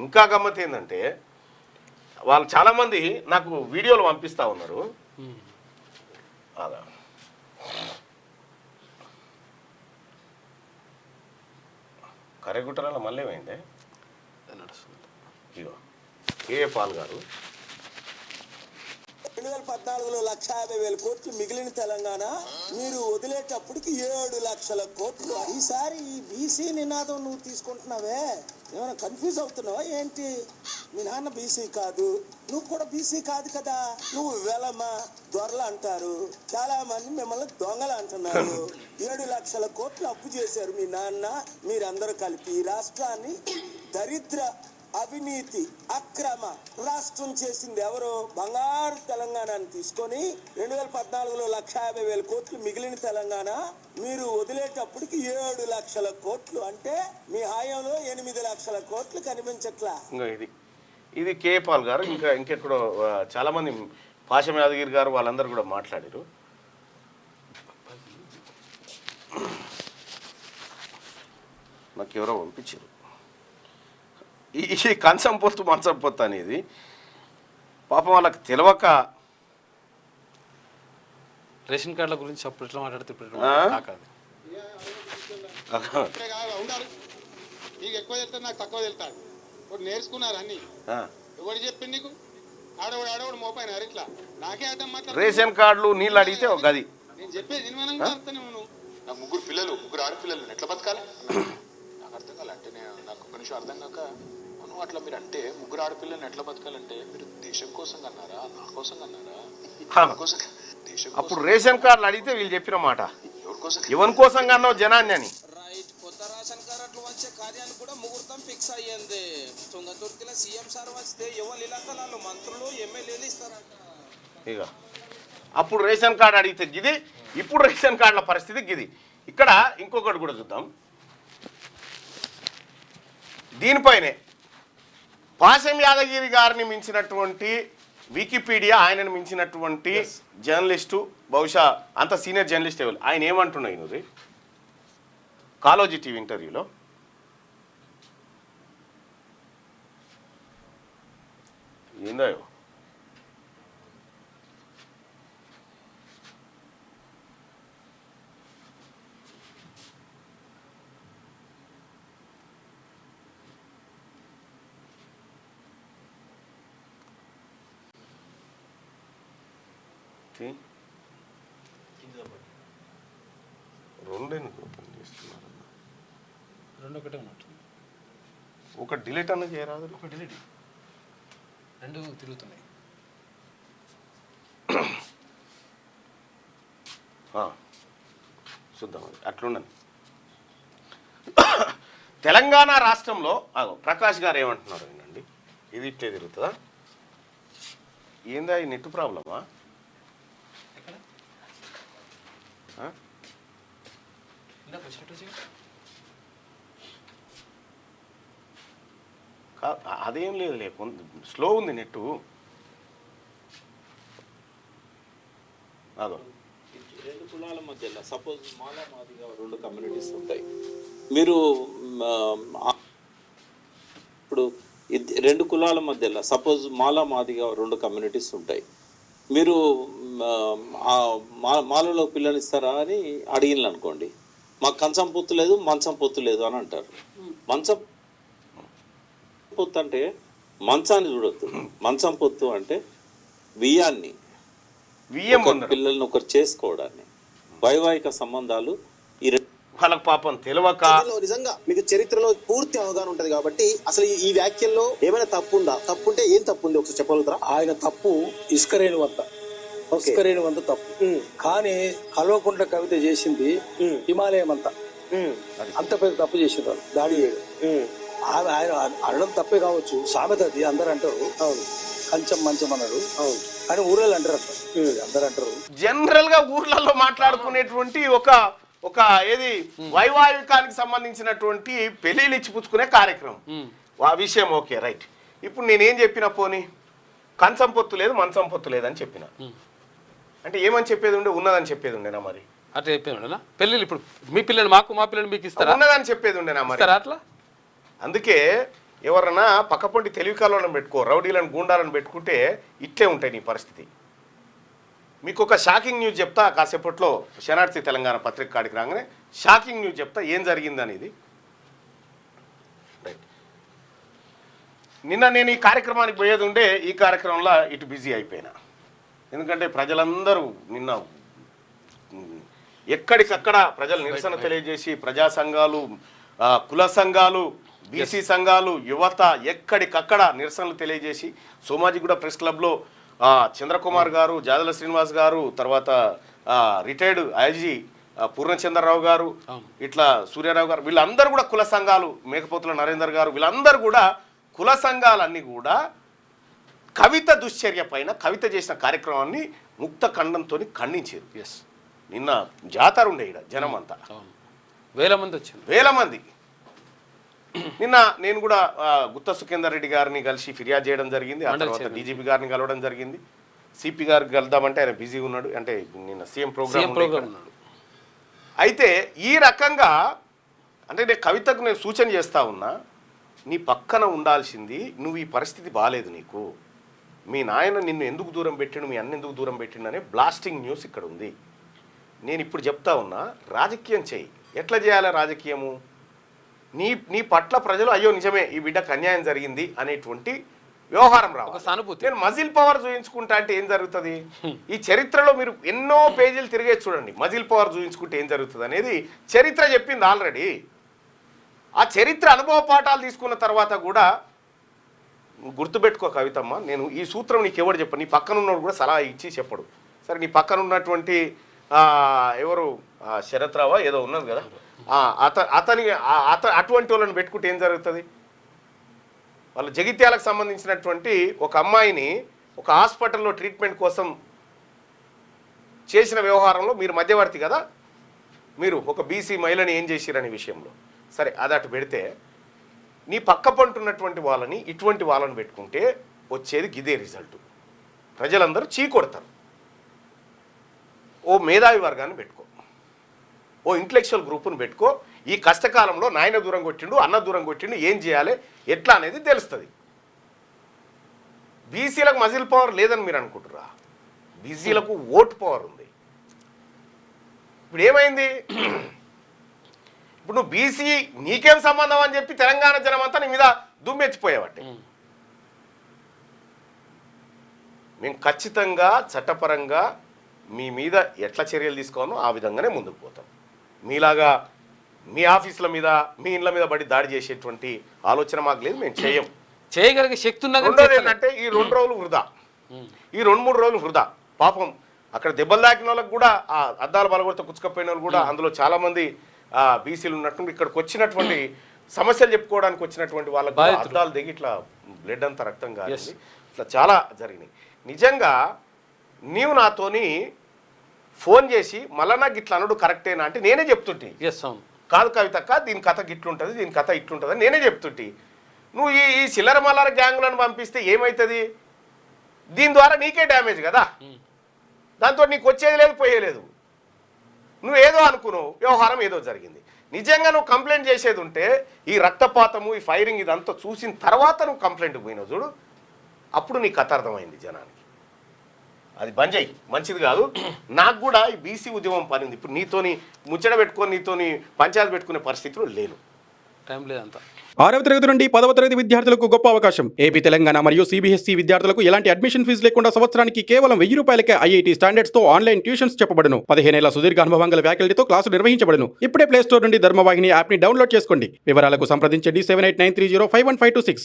ఇంకా గమ్మత్ ఏంటంటే వాళ్ళు చాలామంది నాకు వీడియోలు పంపిస్తూ ఉన్నారు. అలా కరెగుట్టరాల మళ్ళీ ఏమైంది నడుస్తుంది. ఇగో కేఏ పాల్ గారు 2014లో 1,50,000 కోట్లు మిగిలిన తెలంగాణ మీరు వదిలేటప్పటికి 7 లక్షల కోట్లు. ఈసారి ఈ బీసీ నినాదం నువ్వు తీసుకుంటున్నావే, ఏమైనా కన్ఫ్యూజ్ అవుతున్నావా ఏంటి? మీ నాన్న బీసీ కాదు, నువ్వు కూడా బీసీ కాదు కదా. నువ్వు వెలమ దొరలు అంటారు, చాలా మంది మిమ్మల్ని దొంగలు అంటున్నారు. 7 లక్షల కోట్లు అప్పు చేశారు మీ నాన్న మీరందరూ కలిపి. ఈ రాష్ట్రాన్ని దరిద్ర అవినీతి అక్రమ రాష్ట్రం చేసింది ఎవరు? బంగారు తెలంగాణని తీసుకొని 2014లో 1,50,000 కోట్లు మిగిలిన తెలంగాణ మీరు వదిలేటప్పటికి 7 లక్షల కోట్లు. అంటే మీ హాయంలో 8 లక్షల కోట్లు కనిపించట్లా. ఇది కేఏ పాల్ గారు. ఇంకెక్కడో చాలా మంది పాషం యాదగిరి గారు వాళ్ళందరూ కూడా మాట్లాడారు. నాకు ఎవరో పంపించారు ఈ కంచం పొత్తు మంచం పొత్తు అనేది. పాపం వాళ్ళకి తెలియక రేషన్ కార్డుల గురించి అప్పుడు ఎట్లా మాట్లాడితే ఇప్పుడు నీకు ఎక్కువ తెలుస్తుంది, నాకు తక్కువ తెలుస్తాడు. ఇప్పుడు నేర్చుకున్నారు అన్ని. ఎవరు చెప్పింది నీకు? ఆడవాడు మోపైనారు ఇట్లా. నాకే అర్థం మాట్లాడు. రేషన్ కార్డులు నీళ్ళు అడిగితే ఒక గది. నేను చెప్పేది నిర్మాణంగా అర్థం. నువ్వు నాకు 3 ఆడపిల్లలు ఎట్లా బతకాలి నాకు అర్థం కాలంటే నాకు ఒక నిమిషం అర్థం కాక అట్లా మీరు అంటే 3 ఆడపిల్లల్ని ఎట్లా బతకాలంటే మీరు దేశం కోసం కన్నారా, నా కోసం కన్నారా? అప్పుడు రేషన్ కార్డులు అడిగితే వీళ్ళు చెప్పిన మాట ఎవరి కోసం కన్నావు జనాన్ని అని. కొత్త రేషన్ కార్డులు వచ్చే కార్యాన్ని కూడా ముహూర్తం ఫిక్స్ అయ్యింది. తుంగతుర్తిలో సీఎం సార్ వస్తే ఎవరు ఇలాంటి మంత్రులు ఎమ్మెల్యేలు ఇస్తారంట. ఇక అప్పుడు రేషన్ కార్డు అడిగితే గిది, ఇప్పుడు రేషన్ కార్డుల పరిస్థితి గిది. ఇక్కడ ఇంకొకటి కూడా చూద్దాం. దీనిపైనే పాషం యాదగిరి గారిని మించినటువంటి వికీపీడియా, ఆయనను మించినటువంటి జర్నలిస్టు, బహుశా అంత సీనియర్ జర్నలిస్ట్ ఎవరు, ఆయన ఏమంటున్నాయి కాలోజీ టీవీ ఇంటర్వ్యూలో. ఏందో రెండు ఒకటే ఉన్నట్టు. ఒక డిలీట్ అన్న చేయరాదు. ఒక డిలీట్, రెండు తిరుగుతున్నాయి. చూద్దాం అట్లుండని. తెలంగాణ రాష్ట్రంలో ప్రకాష్ గారు ఏమంటున్నారు వినండి. ఇది ఇట్లే తిరుగుతుందా? ఏందా ఈ నెట్ ప్రాబ్లమా? అదేం లేదు, స్లో ఉంది నెట్టు. అదో 2 కులాల మధ్యలో సపోజ్ మాలా మాదిగా 2 కమ్యూనిటీస్ ఉంటాయి. మీరు ఇప్పుడు 2 కులాల మధ్యలో సపోజ్ మాలా మాదిగా 2 కమ్యూనిటీస్ ఉంటాయి. మీరు మాలలో పిల్లనిస్తారా అని అడిగిన అనుకోండి, మాకు కంచం పొత్తు లేదు, మంచం పొత్తు లేదు అని అంటారు. మంచం పొత్తు అంటే మంచాన్ని చూడొద్దు, మంచం పొత్తు అంటే బియ్యాన్ని పిల్లల్ని ఒకరు చేసుకోవడాన్ని, వైవాహిక సంబంధాలు. ఈ వాళ్ళకి పాపం తెలియక నిజంగా మీకు చరిత్రలో పూర్తి అవగాహన ఉంటది కాబట్టి అసలు ఈ వ్యాఖ్యల్లో ఏమైనా తప్పు ఉందా? తప్పు ఉంటే ఏం తప్పు ఉంది ఒకసారి చెప్పగలుగుతారా? ఆయన తప్పు ఇసుకరేణి వంత తప్పు. కానీ కల్వకుంట్ల కవిత చేసింది హిమాలయం అంత పెద్ద తప్పు చేసింది. వాళ్ళు దాడి చేయడం ఆయన అనడం తప్పే కావచ్చు, సామెత అది అందరు అంటారు. కంచం మంచం అన్నాడు, కానీ ఊర్లలో అంటారు అందరు అంటారు. జనరల్ గా ఊర్లలో మాట్లాడుకునేటువంటి ఒక ఏది వైవాహికానికి సంబంధించినటువంటి పెళ్లిళ్ళు ఇచ్చిపుచ్చుకునే కార్యక్రమం, ఆ విషయం ఓకే రైట్. ఇప్పుడు నేనేం చెప్పిన, పోనీ కంచం పొత్తు లేదు మంచం పొత్తు లేదని చెప్పిన అంటే ఏమని చెప్పేది ఉండే, ఉన్నదని చెప్పేది ఉండేనా? మరి అట్లా చెప్పేది ఉండేనా? పెళ్ళిళ్ళు ఇప్పుడు మీ పిల్లలు మాకు, మా పిల్లలు మీకు ఇస్తారా? ఉన్నదని చెప్పేది ఉండేనా మరి? అట్లా అందుకే ఎవరన్నా పక్కపొంటి తెలివికాలను పెట్టుకో, రౌడీలను గూండాలను పెట్టుకుంటే ఇట్లే ఉంటాయి నీ పరిస్థితి. మీకు ఒక షాకింగ్ న్యూస్ చెప్తా కాసేపట్లో, శనార్థి తెలంగాణ పత్రిక కాడికి రాగానే షాకింగ్ న్యూస్ చెప్తా ఏం జరిగింది అనేది. రైట్, నిన్న నేను ఈ కార్యక్రమానికి పోయేది ఉండే, ఈ కార్యక్రమంలో ఇటు బిజీ అయిపోయినా. ఎందుకంటే ప్రజలందరూ నిన్న ఎక్కడికక్కడ ప్రజలు నిరసన తెలియజేసి, ప్రజా సంఘాలు, కుల సంఘాలు, బీసీ సంఘాలు, యువత ఎక్కడికక్కడ నిరసనలు తెలియజేసి, సోమాజిగూడ ప్రెస్ క్లబ్లో చంద్రకుమార్ గారు, జాదల శ్రీనివాస్ గారు, తర్వాత రిటైర్డ్ ఐజీ పూర్ణచంద్రరావు గారు, ఇట్లా సూర్యారావు గారు, వీళ్ళందరూ కూడా కుల సంఘాలు, మేకపోతుల నరేందర్ గారు, వీళ్ళందరూ కూడా కుల సంఘాలన్నీ కూడా కవిత దుశ్చర్య పైన, కవిత చేసిన కార్యక్రమాన్ని ముక్త ఖండంతో ఖండించారు. ఎస్, నిన్న జాతర ఉండే ఇక్కడ జనం అంతా, వేల మంది వచ్చింది, వేల మంది. నిన్న నేను కూడా గుత్త సుఖేందర్ రెడ్డి గారిని కలిసి ఫిర్యాదు చేయడం జరిగింది. ఆ తర్వాత డీజీపీ గారిని కలవడం జరిగింది. సిపి గారికి కలుద్దామంటే ఆయన బిజీగా ఉన్నాడు, అంటే నిన్న సీఎం ప్రోగ్రామ్ ఉన్నాడు. అయితే ఈ రకంగా అంటే నేను కవితకు నేను సూచన చేస్తా ఉన్నా, నీ పక్కన ఉండాల్సింది నువ్వు. ఈ పరిస్థితి బాగాలేదు నీకు, మీ నాయన నిన్ను ఎందుకు దూరం పెట్టిండు, మీ అన్న ఎందుకు దూరం పెట్టిండు అనే బ్లాస్టింగ్ న్యూస్ ఇక్కడ ఉంది. నేను ఇప్పుడు చెప్తా ఉన్నా, రాజకీయం చేయి. ఎట్లా చేయాలి రాజకీయము? నీ పట్ల ప్రజలు అయ్యో నిజమే ఈ బిడ్డకు అన్యాయం జరిగింది అనేటువంటి వ్యవహారం రావాలి. నేను మజిల్ పవర్ చూపించుకుంటా అంటే ఏం జరుగుతుంది? ఈ చరిత్రలో మీరు ఎన్నో పేజీలు తిరిగే చూడండి, మజిల్ పవర్ చూపించుకుంటే ఏం జరుగుతుంది అనేది చరిత్ర చెప్పింది ఆల్రెడీ. ఆ చరిత్ర అనుభవ పాఠాలు తీసుకున్న తర్వాత కూడా గుర్తుపెట్టుకో కవితమ్మ, నేను ఈ సూత్రం నీకు ఎవరు చెప్పను, నీ పక్కన ఉన్నోడు కూడా సలహా ఇచ్చి చెప్పడు. సరే, నీ పక్కన ఉన్నటువంటి ఎవరు శరత్ రావా ఏదో ఉన్నది కదా, అటువంటి వాళ్ళని పెట్టుకుంటే ఏం జరుగుతుంది? వాళ్ళ జగిత్యాలకు సంబంధించినటువంటి ఒక అమ్మాయిని ఒక హాస్పిటల్లో ట్రీట్మెంట్ కోసం చేసిన వ్యవహారంలో మీరు మధ్యవర్తి కదా, మీరు ఒక బీసీ మహిళని ఏం చేసిరనే విషయంలో. సరే, అది అటు పెడితే, నీ పక్క పంటున్నటువంటి వాళ్ళని ఇటువంటి వాళ్ళని పెట్టుకుంటే వచ్చేది గిదే రిజల్ట్. ప్రజలందరూ చీకొడతారు. ఓ మేధావి వర్గాన్ని పెట్టుకో, ఓ ఇంటలెక్చువల్ గ్రూప్ను పెట్టుకో. ఈ కష్టకాలంలో నాయన దూరం కొట్టిండు, అన్న దూరం కొట్టిండు, ఏం చేయాలి ఎట్లా అనేది తెలుస్తుంది. బీసీలకు మజిల్ పవర్ లేదని మీరు అనుకుంటురా? బీసీలకు ఓటు పవర్ ఉంది. ఇప్పుడు ఏమైంది? ఇప్పుడు నువ్వు బీసీ నీకేం సంబంధం అని చెప్పి తెలంగాణ జనం అంతా నీ మీద దుమ్మెచ్చిపోయేవాటి. మేము ఖచ్చితంగా చట్టపరంగా మీ మీద ఎట్లా చర్యలు తీసుకోవాలో ఆ విధంగానే ముందుకు పోతాం. మీలాగా మీ ఆఫీసుల మీద, మీ ఇండ్ల మీద పడి దాడి చేసేటువంటి ఆలోచన మాకు లేదు, మేము చేయం. చేయగలిగే శక్తి ఉన్నది. రెండోది ఏంటంటే, ఈ 2 రోజులు వృధా, ఈ 2-3 రోజులు వృధా. పాపం అక్కడ దెబ్బలు తాకిన వాళ్ళకి కూడా, ఆ అద్దాల బలగొడితే కుచ్చుకపోయిన వాళ్ళు కూడా, అందులో చాలామంది బీసీలు ఉన్నట్టు ఇక్కడికి వచ్చినటువంటి సమస్యలు చెప్పుకోవడానికి వచ్చినటువంటి వాళ్ళకి అద్దాలు దిగి ఇట్లా బ్లడ్ అంతా రక్తం కాదు, ఇట్లా చాలా జరిగినాయి. నిజంగా నీవు నాతోని ఫోన్ చేసి మళ్ళా నాకు ఇట్లా అనడు కరెక్టేనా అంటే నేనే చెప్తుంటే, కాదు కవితక్క దీని కథ గిట్లుంటుంది, దీని కథ ఇట్లుంటుంది అని నేనే చెప్తుంటే, నువ్వు ఈ చిల్లర మల్లర గ్యాంగులను పంపిస్తే ఏమవుతుంది? దీని ద్వారా నీకే డ్యామేజ్ కదా, దాంతో నీకు వచ్చేది లేదు, పోయేలేదు. నువ్వు ఏదో అనుకున్నావు, వ్యవహారం ఏదో జరిగింది. నిజంగా నువ్వు కంప్లైంట్ చేసేది ఉంటే, ఈ రక్తపాతము, ఈ ఫైరింగ్ ఇదంతా చూసిన తర్వాత నువ్వు కంప్లైంట్కి పోయినావు చూడు, అప్పుడు నీ కథ అర్థమైంది జనానికి. అది బంద్ చేయి, మంచిది కాదు. నాకు కూడా ఈ బీసీ ఉద్యమం పనింది. ఇప్పుడు నీతోని ముచ్చట పెట్టుకొని, నీతోని పంచాయతీ పెట్టుకునే పరిస్థితులు లేను, టైం లేదంతా. 6వ తరగతి నుండి 10వ తరగతి విద్యార్థులకు గొప్ప అవకాశం. ఏపీ, తెలంగాణ మరియు సిబిఎస్ఈ విద్యార్థులకు ఎలాంటి అడ్మిషన్ ఫీజు లేకుండా సంవత్సరానికి కేవలం 1000 రూపాయలకే ఐఐటీ స్టాండర్డ్స్ తో ఆన్లైన్ ట్యూషన్స్ చెప్పబడును. 15 ఏళ్ల సుదీర్ఘ అనుభవం గల ఫ్యాకల్టీతో క్లాసులు నిర్వహించబడును. ఇప్పుడే ప్లే స్టోర్ నుండి ధర్మవాహిని యాప్ ని డౌన్లోడ్ చేసుకోండి. వివరాలకు సంప్రదించండి 7893051526.